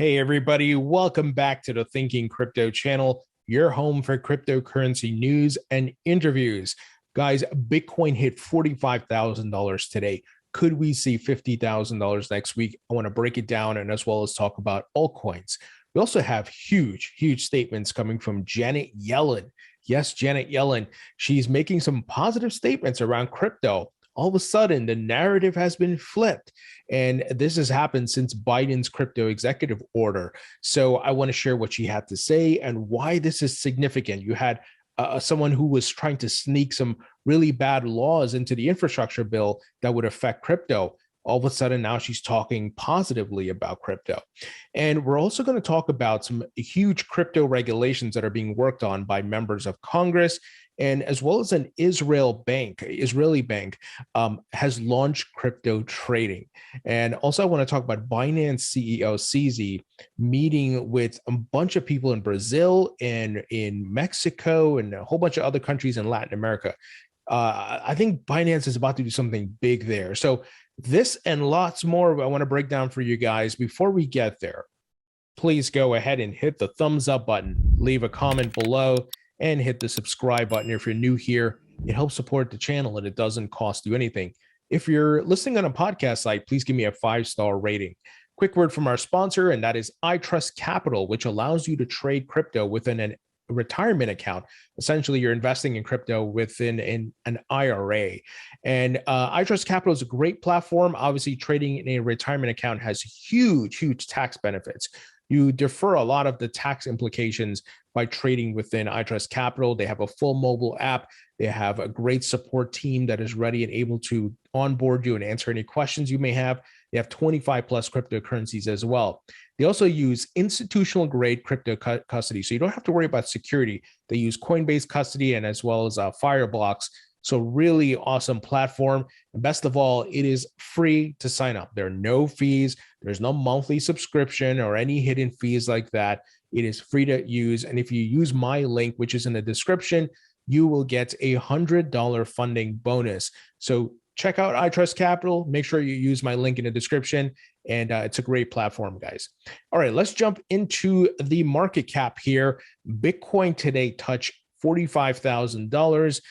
Hey, everybody, welcome back to the Thinking Crypto channel, your home for cryptocurrency news and interviews. Guys, Bitcoin hit $45,000 today. Could we see $50,000 next week? I want to break it down and as well as talk about altcoins. We also have huge statements coming from Janet Yellen. Yes, Janet Yellen. She's making some positive statements around crypto. All of a sudden, the narrative has been flipped. And this has happened since Biden's crypto executive order. So I want to share what she had to say and why this is significant. You had someone who was trying to sneak some really bad laws into the infrastructure bill that would affect crypto. All of a sudden, now she's talking positively about crypto. And we're also going to talk about some huge crypto regulations that are being worked on by members of Congress, and as well as an Israeli bank has launched crypto trading. And also I want to talk about Binance CEO CZ meeting with a bunch of people in Brazil and in Mexico and a whole bunch of other countries in Latin America. I think Binance is about to do something big there. So this and lots more I want to break down for you guys. Before we get there, please go ahead and hit the thumbs up button, leave a comment below, and hit the subscribe button if you're new here. It helps support the channel and it doesn't cost you anything. If you're listening on a podcast site, please give me a 5-star rating. Quick word from our sponsor, and that is iTrust which allows you to trade crypto within a retirement account. Essentially, you're investing in crypto within an IRA. And iTrust is a great platform. Obviously, trading in a retirement account has huge tax benefits. You defer a lot of the tax implications by trading within iTrust. They have a full mobile app. They have a great support team that is ready and able to onboard you and answer any questions you may have. They have 25 plus cryptocurrencies as well. They also use institutional grade crypto custody. So you don't have to worry about security. They use Coinbase custody and as well as Fireblocks. So really awesome platform. And best of all, it is free to sign up. There are no fees. There's no monthly subscription or any hidden fees like that. It is free to use. And if you use my link, which is in the description, you will get a $100 funding bonus. So check out iTrust. Make sure you use my link in the description. And it's a great platform, guys. All right, let's jump into the market cap here. Bitcoin today touched $45,000.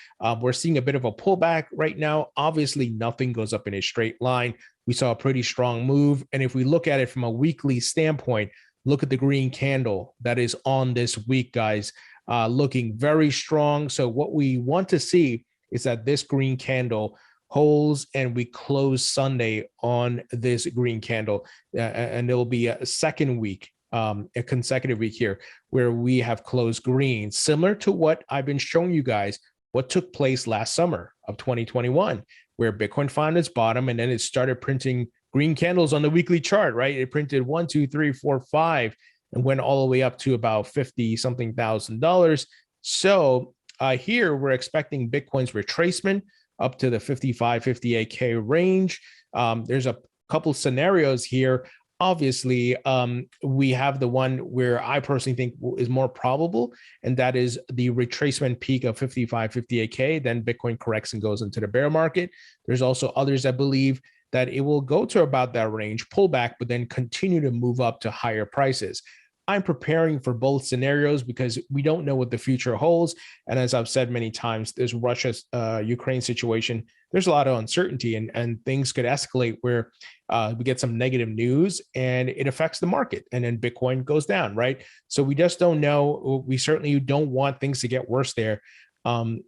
We're seeing a bit of a pullback right now. Obviously, nothing goes up in a straight line. We saw a pretty strong move. And if we look at it from a weekly standpoint, look at the green candle that is on this week, guys, looking very strong. So what we want to see is that this green candle holds and we close Sunday on this green candle. And it'll be a second week, a consecutive week here where we have closed green, similar to what I've been showing you guys, what took place last summer of 2021, where Bitcoin found its bottom and then it started printing green candles on the weekly chart, right? It printed 1, 2, 3, 4, 5, and went all the way up to about 50 something $1,000. So here we're expecting Bitcoin's retracement up to the 55, 58K range. There's a couple scenarios here. Obviously, we have the one where I personally think is more probable, and that is the retracement peak of 55, 58K. Then Bitcoin corrects and goes into the bear market. There's also others that believe that it will go to about that range, pull back, but then continue to move up to higher prices. I'm preparing for both scenarios because we don't know what the future holds. And as I've said many times, there's Russia's Ukraine situation. There's a lot of uncertainty and things could escalate where we get some negative news and it affects the market and then Bitcoin goes down, right? So we just don't know. We certainly don't want things to get worse there. And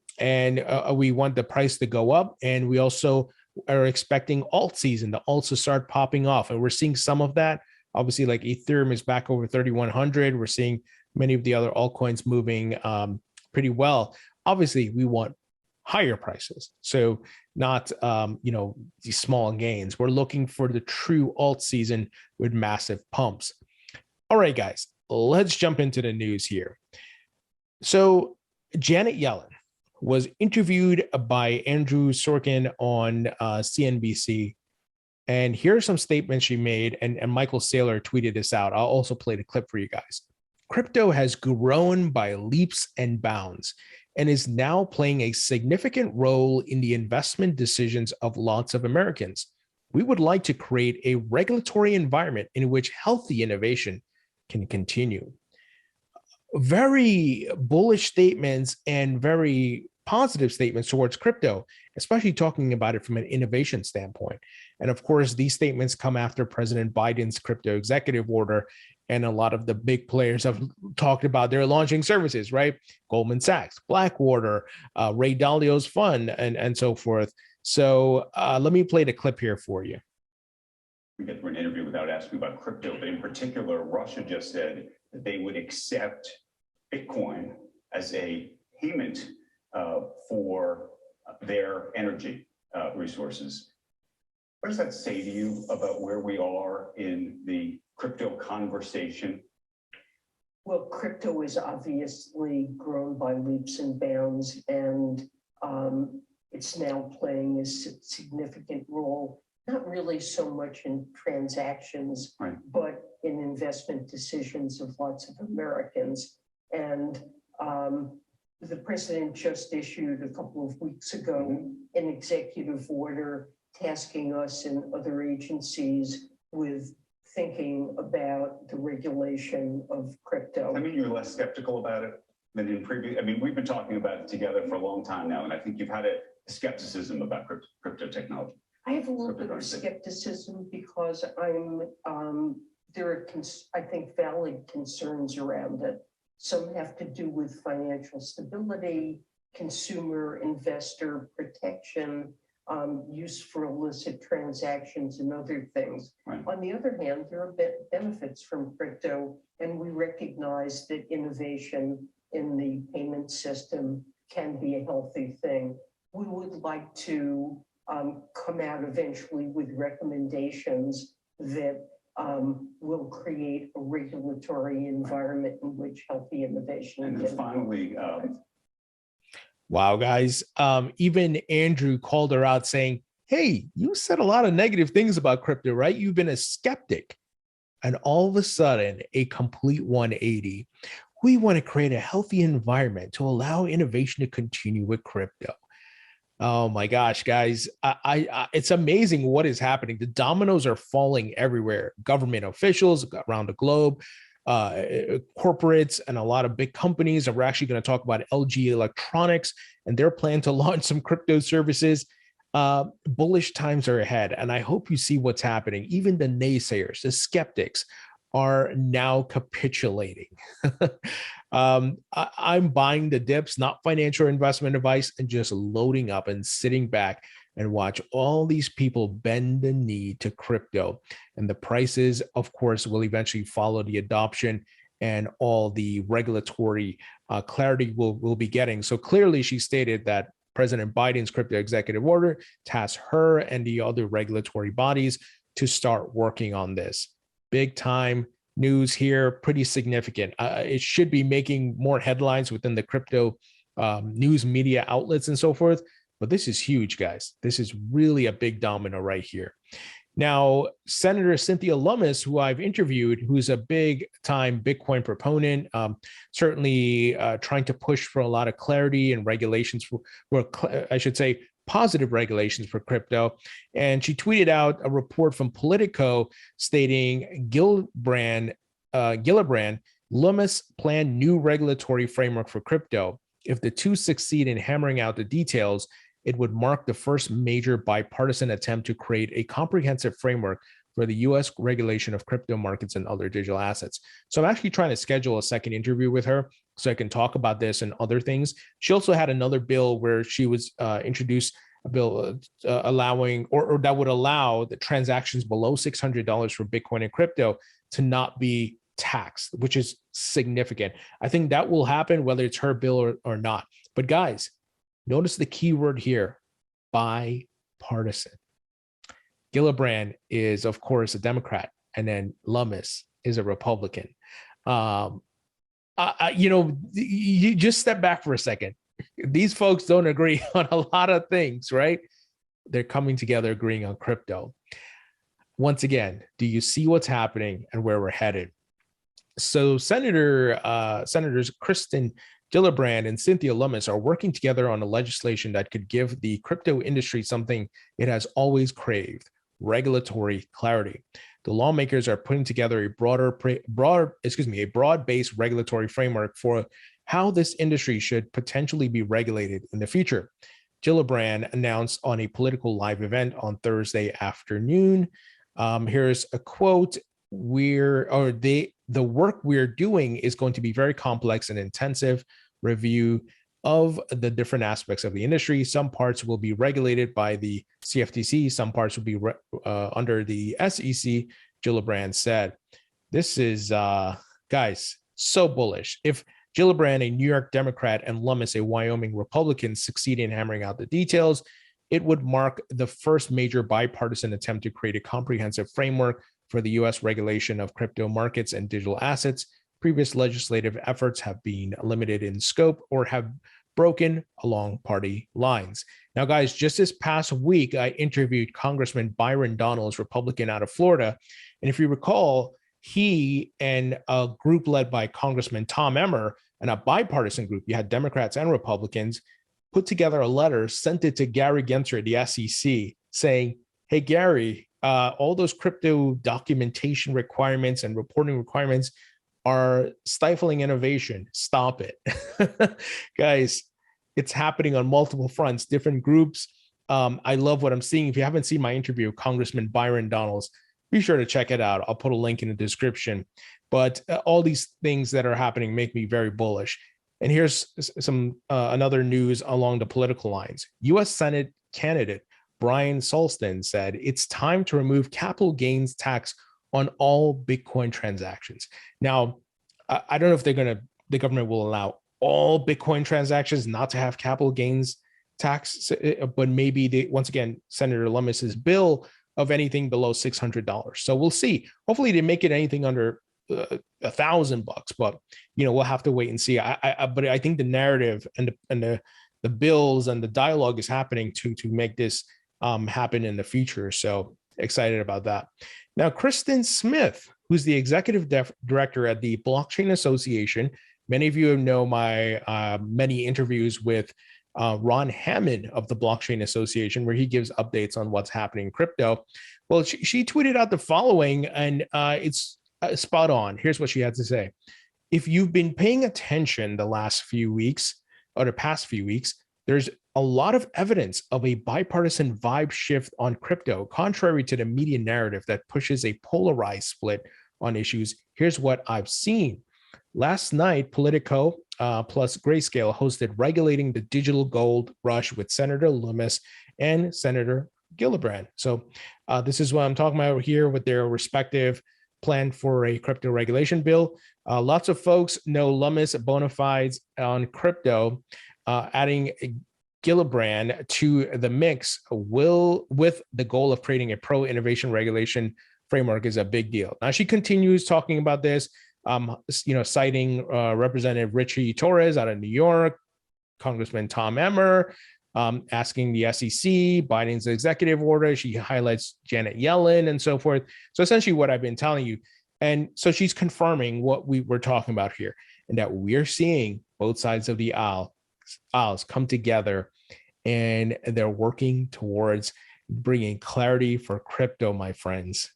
we want the price to go up. And we also are expecting alt season, the alts to start popping off. And we're seeing some of that. Obviously, like Ethereum is back over 3,100. We're seeing many of the other altcoins moving pretty well. Obviously, we want higher prices. So not, these small gains. We're looking for the true alt season with massive pumps. All right, guys, let's jump into the news here. So Janet Yellen was interviewed by Andrew Sorkin on CNBC. And here are some statements she made, and Michael Saylor tweeted this out. I'll also play the clip for you guys. Crypto has grown by leaps and bounds and is now playing a significant role in the investment decisions of lots of Americans. We would like to create a regulatory environment in which healthy innovation can continue. Very bullish statements and very positive statements towards crypto, especially talking about it from an innovation standpoint. And of course, these statements come after President Biden's crypto executive order, and a lot of the big players have talked about their launching services, right? Goldman Sachs, Blackwater, Ray Dalio's fund, and so forth. So let me play the clip here for you. We get through an interview without asking about crypto, but in particular, Russia just said that they would accept Bitcoin as a payment for their energy resources. What does that say to you about where we are in the crypto conversation? Well, crypto is obviously grown by leaps and bounds, and it's now playing a significant role, not really so much in transactions, right, but in investment decisions of lots of Americans. And the president just issued a couple of weeks ago an executive order tasking us and other agencies with thinking about the regulation of crypto. I mean, you're less skeptical about it than in previous. I mean, we've been talking about it together for a long time now, and I think you've had a skepticism about crypto technology. I have a little bit of skepticism because there are, I think, valid concerns around it. Some have to do with financial stability, consumer investor protection, use for illicit transactions and other things. Right. On the other hand, there are benefits from crypto, and we recognize that innovation in the payment system can be a healthy thing. We would like to come out eventually with recommendations that will create a regulatory environment in which healthy innovation. And then finally, wow, guys, even Andrew called her out saying, hey, you said a lot of negative things about crypto, right? You've been a skeptic. And all of a sudden, a complete 180. We want to create a healthy environment to allow innovation to continue with crypto. Oh my gosh, guys, it's amazing what is happening. The dominoes are falling everywhere. Government officials around the globe, corporates, and a lot of big companies. And we're actually going to talk about LG Electronics and their plan to launch some crypto services. Bullish times are ahead, and I hope you see what's happening. Even the naysayers, the skeptics, are now capitulating. I'm buying the dips, not financial investment advice, and just loading up and sitting back and watch all these people bend the knee to crypto. And the prices, of course, will eventually follow the adoption and all the regulatory clarity we'll be getting. So clearly she stated that President Biden's crypto executive order tasks her and the other regulatory bodies to start working on this. Big time news here, pretty significant. It should be making more headlines within the crypto news media outlets and so forth. But this is huge, guys. This is really a big domino right here. Now, Senator Cynthia Lummis, who I've interviewed, who's a big time Bitcoin proponent, certainly trying to push for a lot of clarity and regulations for I should say, positive regulations for crypto. And she tweeted out a report from Politico stating Gillibrand, Lummis planned new regulatory framework for crypto. If the two succeed in hammering out the details, it would mark the first major bipartisan attempt to create a comprehensive framework for the U.S. regulation of crypto markets and other digital assets. So I'm actually trying to schedule a second interview with her so I can talk about this and other things. She also had another bill where she was introduced a bill allowing or that would allow the transactions below $600 for Bitcoin and crypto to not be taxed, which is significant. I think that will happen whether it's her bill or not. But guys, notice the key word here, bipartisan. Gillibrand is, of course, a Democrat, and then Lummis is a Republican. You just step back for a second. These folks don't agree on a lot of things, right? They're coming together, agreeing on crypto. Once again, do you see what's happening and where we're headed? So Senators Kirsten, Gillibrand, and Cynthia Lummis are working together on a legislation that could give the crypto industry something it has always craved: regulatory clarity. The lawmakers are putting together a broad-based regulatory framework for how this industry should potentially be regulated in the future. Gillibrand announced on a political live event on Thursday afternoon. Here's a quote: the work we're doing is going to be very complex and intensive review of the different aspects of the industry. Some parts will be regulated by the CFTC, some parts will be under the SEC, Gillibrand said. This is, guys, so bullish. If Gillibrand, a New York Democrat, and Lummis, a Wyoming Republican, succeed in hammering out the details, it would mark the first major bipartisan attempt to create a comprehensive framework for the U.S. regulation of crypto markets and digital assets. Previous legislative efforts have been limited in scope or have broken along party lines. Now, guys, just this past week, I interviewed Congressman Byron Donalds, Republican out of Florida. And if you recall, he and a group led by Congressman Tom Emmer, and a bipartisan group, you had Democrats and Republicans, put together a letter, sent it to Gary Gensler at the SEC saying, hey, Gary, all those crypto documentation requirements and reporting requirements are stifling innovation. Stop it. Guys, it's happening on multiple fronts, different groups. I love what I'm seeing. If you haven't seen my interview with Congressman Byron Donalds, be sure to check it out. I'll put a link in the description. But all these things that are happening make me very bullish. And here's some another news along the political lines. U.S. Senate candidate Brian Solston said it's time to remove capital gains tax on all Bitcoin transactions. Now, I don't know if the government will allow all Bitcoin transactions not to have capital gains tax, but maybe once again, Senator Lummis's bill of anything below $600. So we'll see. Hopefully they make it anything under $1,000, but we'll have to wait and see. But I think the narrative and the bills and the dialogue is happening to make this happen in the future. So excited about that. Now, Kirsten Smith, who's the executive director at the Blockchain Association. Many of you know my many interviews with Ron Hammond of the Blockchain Association, where he gives updates on what's happening in crypto. Well, she tweeted out the following, and it's spot on. Here's what she had to say. If you've been paying attention the last few weeks or the past few weeks, there's a lot of evidence of a bipartisan vibe shift on crypto, contrary to the media narrative that pushes a polarized split on issues. Here's what I've seen. Last night, Politico plus Grayscale hosted Regulating the Digital Gold Rush with Senator Lummis and Senator Gillibrand. So this is what I'm talking about here with their respective plan for a crypto regulation bill. Lots of folks know Lummis bona fides on crypto, adding Gillibrand to the mix with the goal of creating a pro-innovation regulation framework is a big deal. Now, she continues talking about this, citing Representative Richie Torres out of New York, Congressman Tom Emmer, asking the SEC, Biden's executive order. She highlights Janet Yellen and so forth. So essentially what I've been telling you. And so she's confirming what we were talking about here, and that we're seeing both sides of the aisles come together, and they're working towards bringing clarity for crypto, my friends.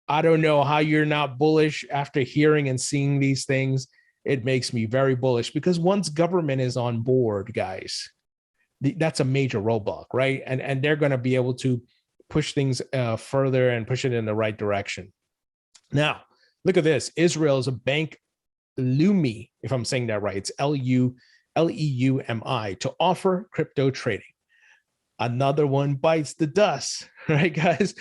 I don't know how you're not bullish after hearing and seeing these things. It makes me very bullish, because once government is on board, guys, that's a major roadblock, right? And they're going to be able to push things further and push it in the right direction. Now, look at this. Israel's a bank, Leumi, if I'm saying that right, it's Leumi, to offer crypto trading. Another one bites the dust, right, guys?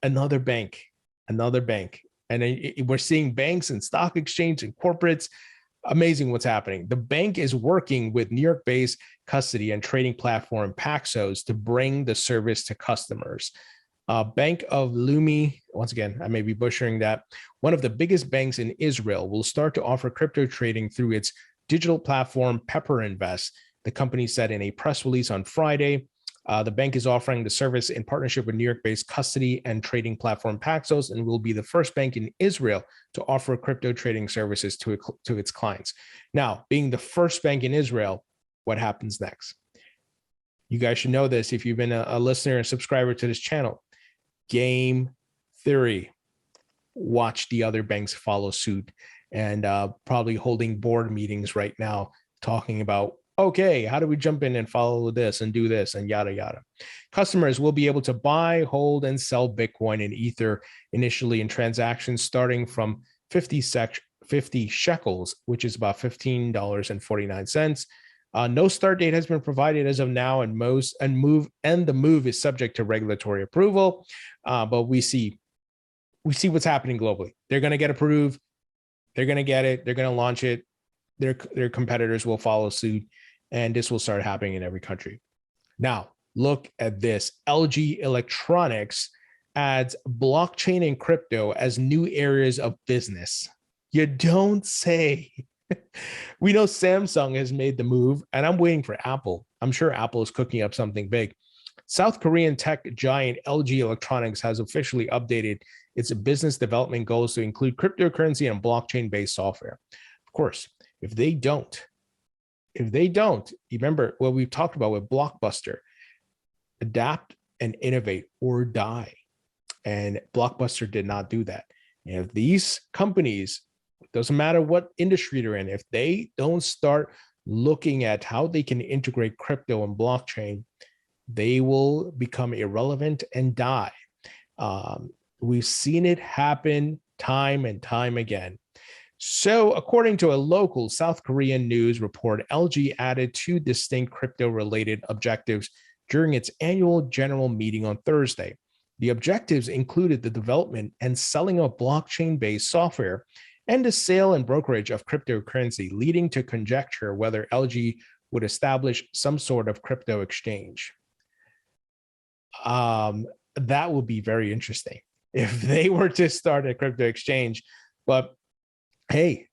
Another bank. And we're seeing banks and stock exchange and corporates. Amazing what's happening. The bank is working with New York-based custody and trading platform Paxos to bring the service to customers. Bank of Leumi, once again, I may be butchering that, one of the biggest banks in Israel, will start to offer crypto trading through its digital platform Pepper Invest, the company said in a press release on Friday. The bank is offering the service in partnership with New York-based custody and trading platform Paxos, and will be the first bank in Israel to offer crypto trading services to its clients. Now, being the first bank in Israel, what happens next? You guys should know this if you've been a listener and subscriber to this channel. Game theory. Watch the other banks follow suit and probably holding board meetings right now talking about, okay, how do we jump in and follow this and do this and yada, yada. Customers will be able to buy, hold, and sell Bitcoin and Ether initially in transactions starting from 50 shekels, which is about $15.49. No start date has been provided as of now, and the move is subject to regulatory approval. But we see what's happening globally. They're going to get approved. They're going to get it. They're going to launch it. Their competitors will follow suit, and this will start happening in every country. Now, look at this. LG Electronics adds blockchain and crypto as new areas of business. You don't say. We know Samsung has made the move, and I'm waiting for Apple. I'm sure Apple is cooking up something big. South Korean tech giant LG Electronics has officially updated its business development goals to include cryptocurrency and blockchain-based software. Of course, if they don't, remember what we've talked about with Blockbuster, adapt and innovate or die. And Blockbuster did not do that. And if these companies, doesn't matter what industry they're in, if they don't start looking at how they can integrate crypto and blockchain, they will become irrelevant and die. We've seen it happen time and time again. So according to a local South Korean news report, LG added 2 distinct crypto-related objectives during its annual general meeting on Thursday. The objectives included the development and selling of blockchain-based software and the sale and brokerage of cryptocurrency, leading to conjecture whether LG would establish some sort of crypto exchange. That would be very interesting if they were to start a crypto exchange. But hey,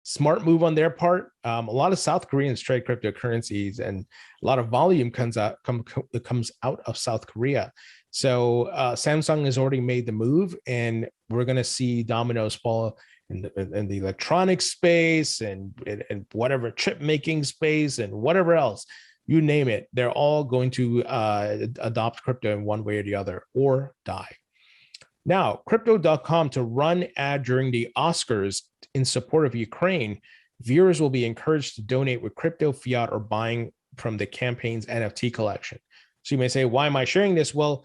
smart move on their part. A lot of South Koreans trade cryptocurrencies, and a lot of volume comes out of South Korea. So Samsung has already made the move, and we're going to see dominoes fall in the electronic space and whatever chip making space and whatever else, you name it. They're all going to adopt crypto in one way or the other or die. Now, crypto.com to run ad during the Oscars in support of Ukraine. Viewers will be encouraged to donate with crypto, fiat, or buying from the campaign's NFT collection. So you may say, why am I sharing this? well,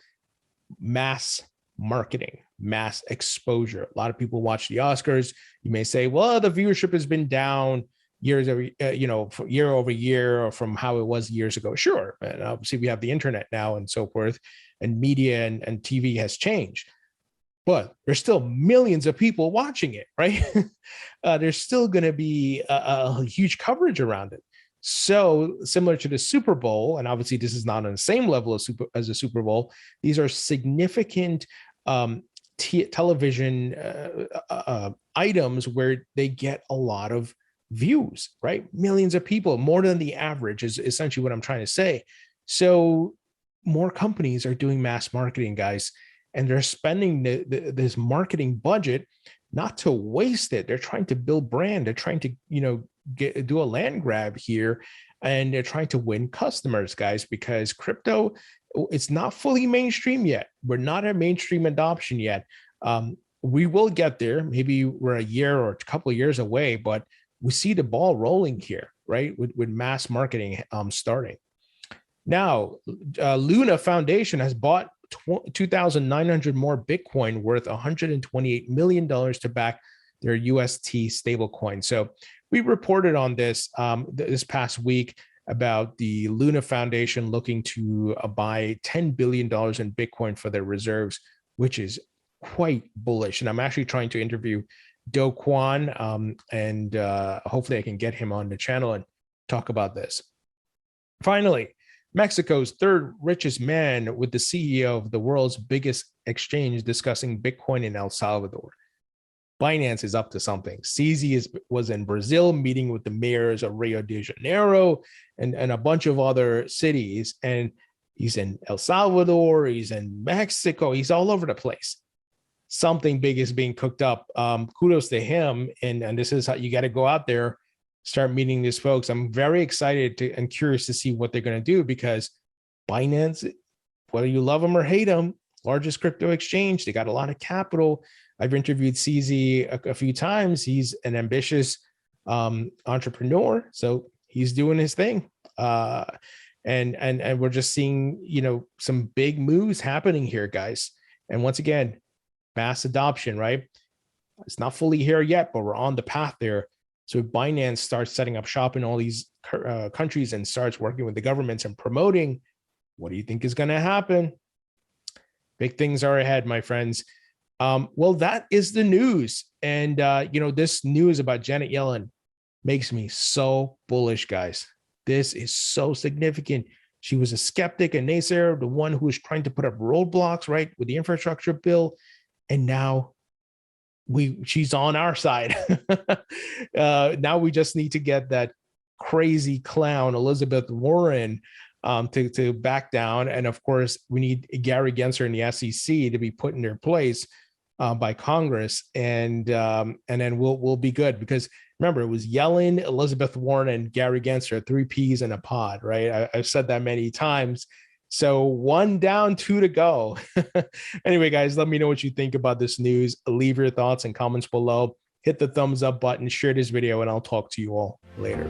mass marketing, mass exposure. A lot of people watch the Oscars. You may say, well, the viewership has been down year over year, or from how it was years ago. Sure. And obviously we have the internet now and so forth, and media and TV has changed. But there's still millions of people watching it, right? There's still going to be a huge coverage around it. So similar to the Super Bowl, and obviously this is not on the same level as the Super Bowl, these are significant television items where they get a lot of views, right? Millions of people, more than the average is essentially what I'm trying to say. So more companies are doing mass marketing, guys, and they're spending this marketing budget not to waste it. They're trying to build brand. They're trying to, do a land grab here, and they're trying to win customers, guys, because crypto, it's not fully mainstream yet. We're not at mainstream adoption yet. We will get there. Maybe we're a year or a couple of years away, but we see the ball rolling here, right? With mass marketing starting. Now, Luna Foundation has bought 2,900 more Bitcoin worth $128 million to back their UST stablecoin. So we reported on this this past week about the Luna Foundation looking to buy $10 billion in Bitcoin for their reserves, which is quite bullish. And I'm actually trying to interview Do Kwon, and hopefully I can get him on the channel and talk about this. Finally, Mexico's third richest man with the CEO of the world's biggest exchange discussing Bitcoin in El Salvador. Binance is up to something. CZ was in Brazil meeting with the mayors of Rio de Janeiro and a bunch of other cities. And he's in El Salvador, he's in Mexico, he's all over the place. Something big is being cooked up. Kudos to him. And this is how you got to go out there, start meeting these folks. I'm very excited and curious to see what they're going to do, because Binance, whether you love them or hate them, largest crypto exchange. They got a lot of capital. I've interviewed CZ a few times. He's an ambitious entrepreneur, so he's doing his thing. And we're just seeing, you know, some big moves happening here, guys. And once again, mass adoption, right? It's not fully here yet, but we're on the path there. So if Binance starts setting up shop in all these countries and starts working with the governments and promoting, what do you think is going to happen? Big things are ahead, my friends. Well, that is the news. And, you know, this news about Janet Yellen makes me so bullish, guys. This is so significant. She was a skeptic and naysayer, the one who was trying to put up roadblocks, right, with the infrastructure bill. And now she's on our side. Now we just need to get that crazy clown, Elizabeth Warren, to back down. And of course, we need Gary Gensler and the SEC to be put in their place by Congress, and then we'll be good. Because remember, it was Yellen, Elizabeth Warren, and Gary Gensler, 3 peas in a pod, right? I've said that many times. So 1 down, 2 to go. Anyway, guys, let me know what you think about this news. Leave your thoughts and comments below. Hit the thumbs up button, share this video, and I'll talk to you all later.